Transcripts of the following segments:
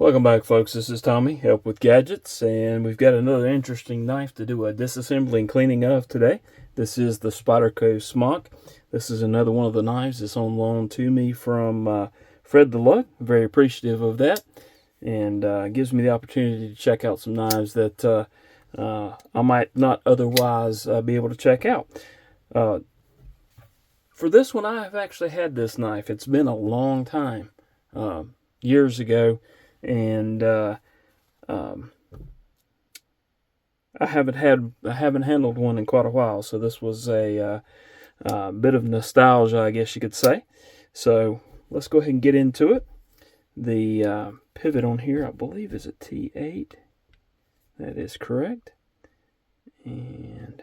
Welcome back, folks. This is Tommy, Help with Gadgets, and we've got another interesting knife to do a disassembly and cleaning of today. This is the Spyderco Smock. This is another one of the knives that's on loan to me from FredTheLug. I'm very appreciative of that, and gives me the opportunity to check out some knives that I might not otherwise be able to check out. For this one, I have actually had this knife. It's been a long time, years ago. And I haven't handled one in quite a while, so this was a bit of nostalgia, I guess you could say. So let's go ahead and get into it. The pivot on here, I believe, is a T8. That is correct. And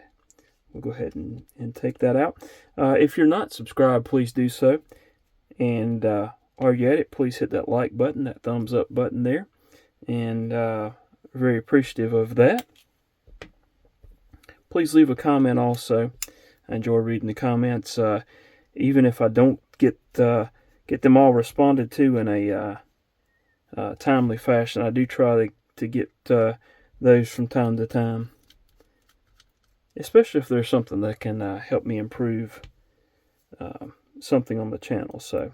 we'll go ahead and take that out. If you're not subscribed, please do so. And while you're at it, please hit that like button, that thumbs up button there, and very appreciative of that. Please leave a comment also. I enjoy reading the comments, even if I don't get them all responded to in a timely fashion. I do try to get those from time to time, especially if there's something that can help me improve something on the channel. So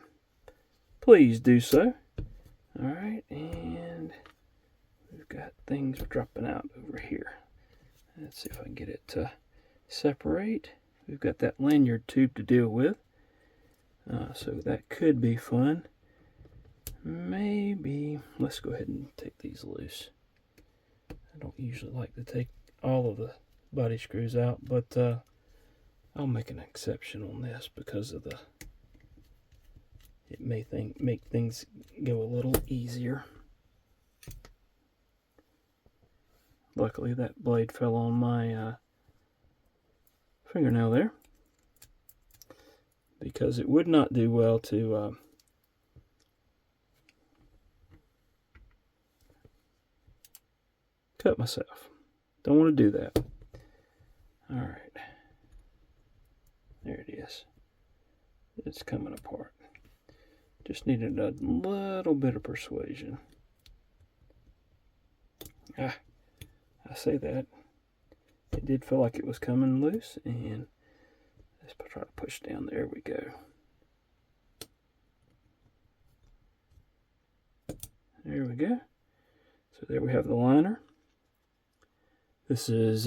please do so. Alright, and we've got things dropping out over here. Let's see if I can get it to separate. We've got that lanyard tube to deal with. So that could be fun. Maybe, let's go ahead and take these loose. I don't usually like to take all of the body screws out, but I'll make an exception on this because of the it may make things go a little easier. Luckily, that blade fell on my fingernail there, because it would not do well to cut myself. Don't want to do that. Alright. There it is. It's coming apart. Just needed a little bit of persuasion. I say that. It did feel like it was coming loose, and let's try to push down. There we go. There we go. So there we have the liner. This is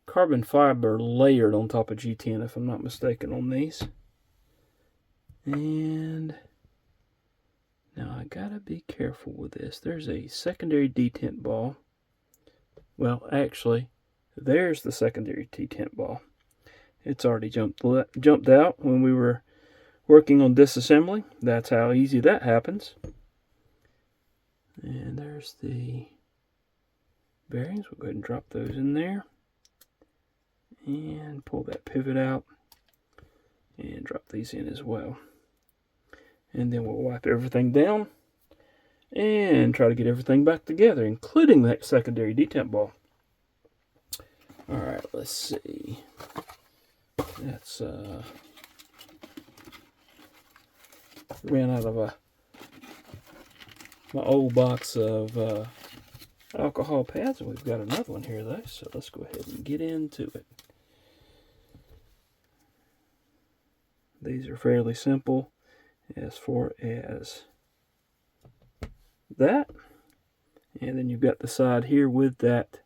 carbon fiber layered on top of G10, if I'm not mistaken, on these. And now I gotta be careful with this. There's a secondary detent ball. Well, actually, there's the secondary detent ball. It's already jumped out when we were working on disassembly. That's how easy that happens. And there's the bearings. We'll go ahead and drop those in there. And pull that pivot out. And drop these in as well. And then we'll wipe everything down and try to get everything back together, including that secondary detent ball. Alright, let's see. That's ran out of my old box of alcohol pads, and we've got another one here though, so let's go ahead and get into it. These are fairly simple as far as that. And then you've got the side here with that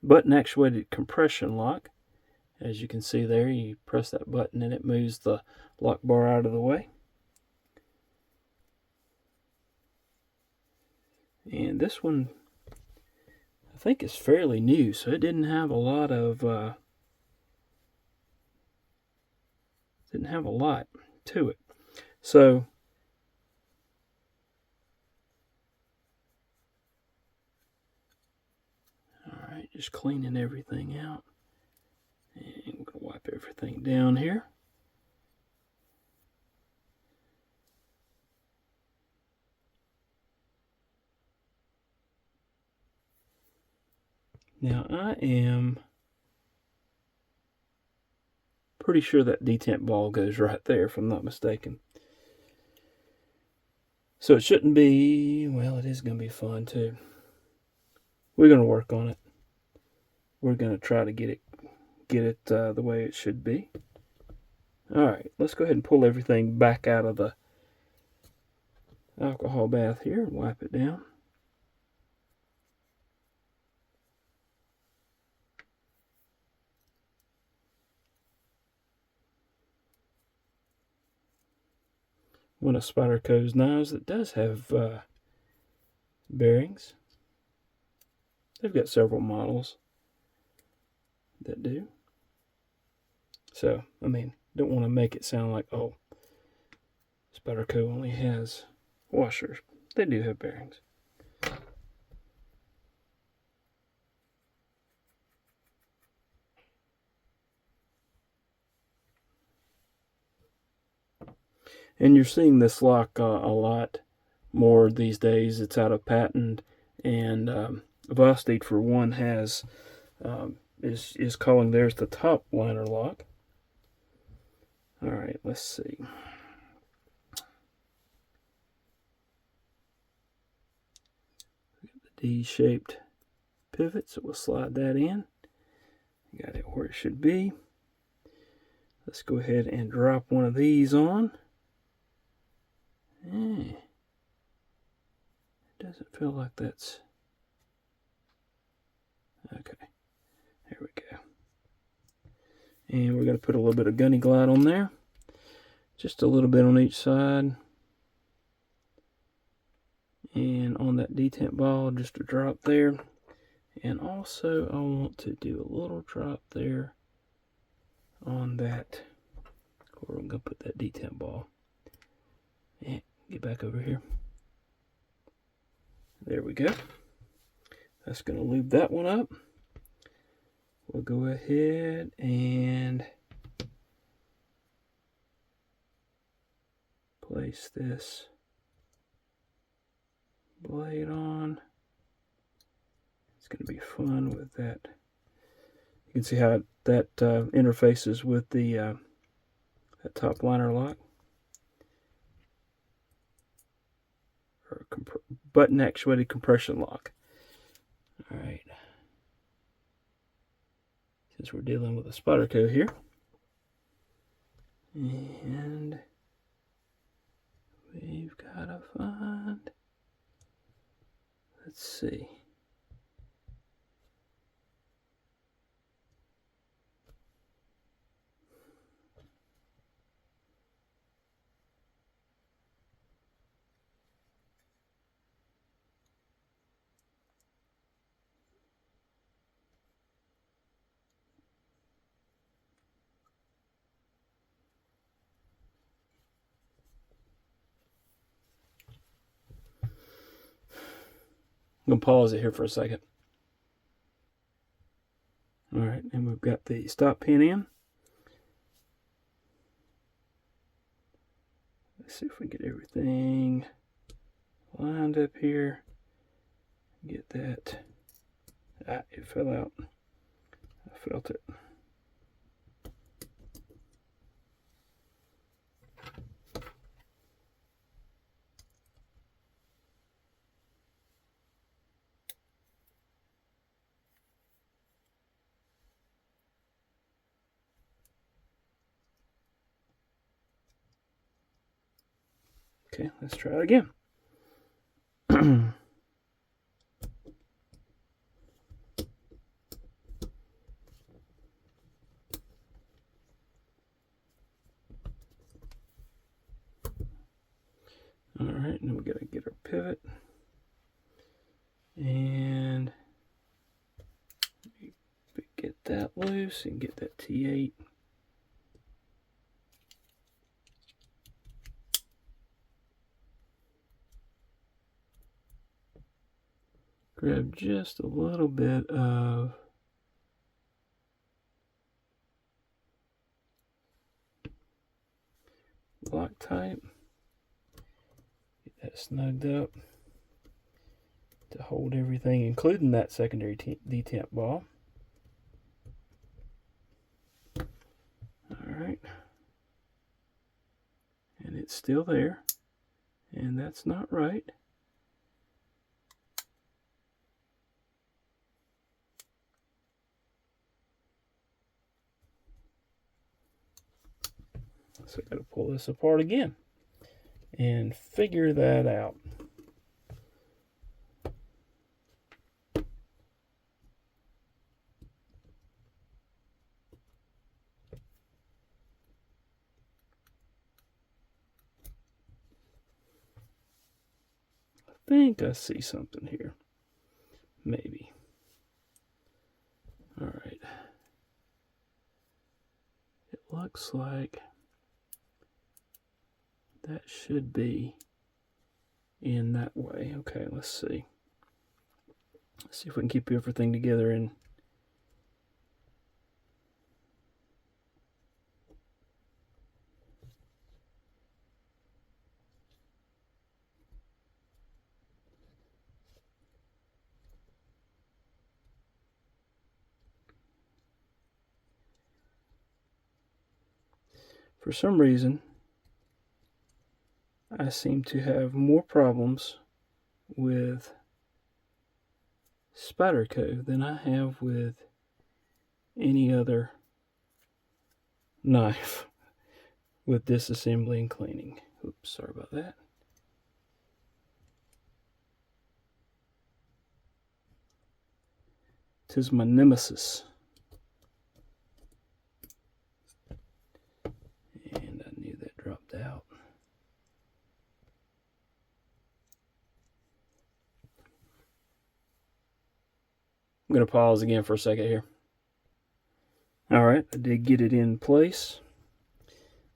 button actuated compression lock. As you can see there, you press that button and it moves the lock bar out of the way. And this one, I think, is fairly new, so it didn't have a lot to it. So alright, just cleaning everything out. And we're going to wipe everything down here. Now I am pretty sure that detent ball goes right there, if I'm not mistaken. So it shouldn't be, well, it is going to be fun too. We're going to work on it. We're going to try to get it the way it should be. All right, let's go ahead and pull everything back out of the alcohol bath here and wipe it down. One of Spyderco's knives that does have bearings. They've got several models that do. So, I mean, don't want to make it sound like, oh, Spyderco only has washers. They do have bearings. And you're seeing this lock a lot more these days. It's out of patent, and Vosteed, for one, has is calling theirs the top liner lock. All right, let's see. The D-shaped pivot, so we'll slide that in. Got it where it should be. Let's go ahead and drop one of these on. It doesn't feel like that's... Okay, there we go. And we're going to put a little bit of gunny glide on there. Just a little bit on each side. And on that detent ball, just a drop there. And also, I want to do a little drop there on that, where I'm going to put that detent ball. And get back over here. There we go. That's going to lube that one up. We'll go ahead and place this blade on. It's going to be fun with that. You can see how that interfaces with the that top liner lock. Or button actuated compression lock. Alright. Since we're dealing with a Spyderco here. And we've got to find, let's see. I'm going to pause it here for a second. Alright, and we've got the stop pin in. Let's see if we get everything lined up here. Get that. Ah, it fell out. I felt it. Okay, let's try it again. Alright, now we gotta get our pivot. And get that loose and get that T8. Grab just a little bit of Loctite. Get that snugged up to hold everything, including that secondary detent ball. Alright. right. And it's still there. And that's not right. So I got to pull this apart again and figure that out. I think I see something here. Maybe. All right. It looks like that should be in that way. Okay, let's see. Let's see if we can keep everything together and for some reason I seem to have more problems with Spyderco than I have with any other knife with disassembly and cleaning. Oops, sorry about that. Tis my nemesis. And I knew that dropped out. I'm going to pause again for a second here. All right, I did get it in place.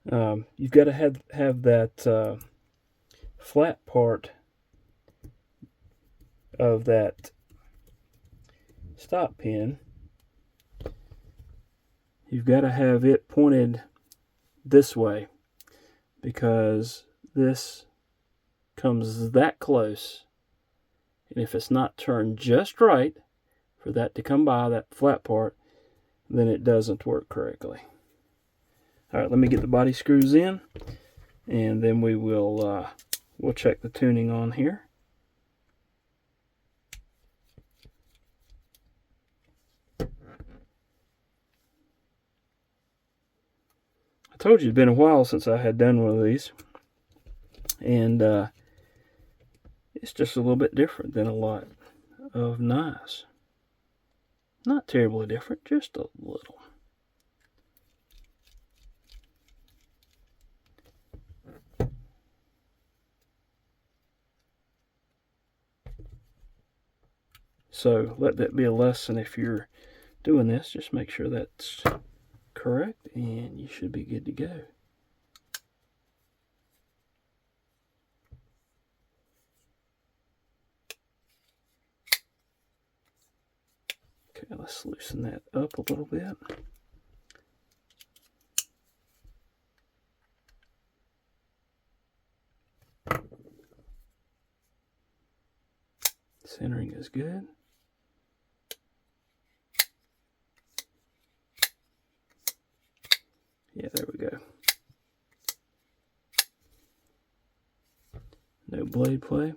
You've got to have that flat part of that stop pin. You've got to have it pointed this way because this comes that close, and if it's not turned just right for that to come by that flat part, then it doesn't work correctly. All right, let me get the body screws in, and then we'll check the tuning on here. I told you it'd been a while since I had done one of these, and it's just a little bit different than a lot of knives. Not terribly different, just a little. So let that be a lesson if you're doing this. Just make sure that's correct and you should be good to go. Okay, let's loosen that up a little bit. Centering is good. Yeah, there we go. No blade play.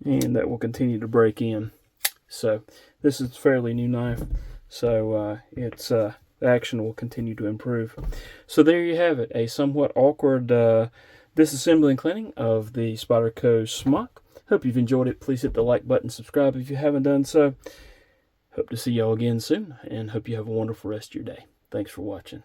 And that will continue to break in. So this is a fairly new knife, so the action will continue to improve. So there you have it, a somewhat awkward disassembly and cleaning of the Spyderco Smock. Hope you've enjoyed it. Please hit the like button, subscribe if you haven't done so. Hope to see y'all again soon, and hope you have a wonderful rest of your day. Thanks for watching.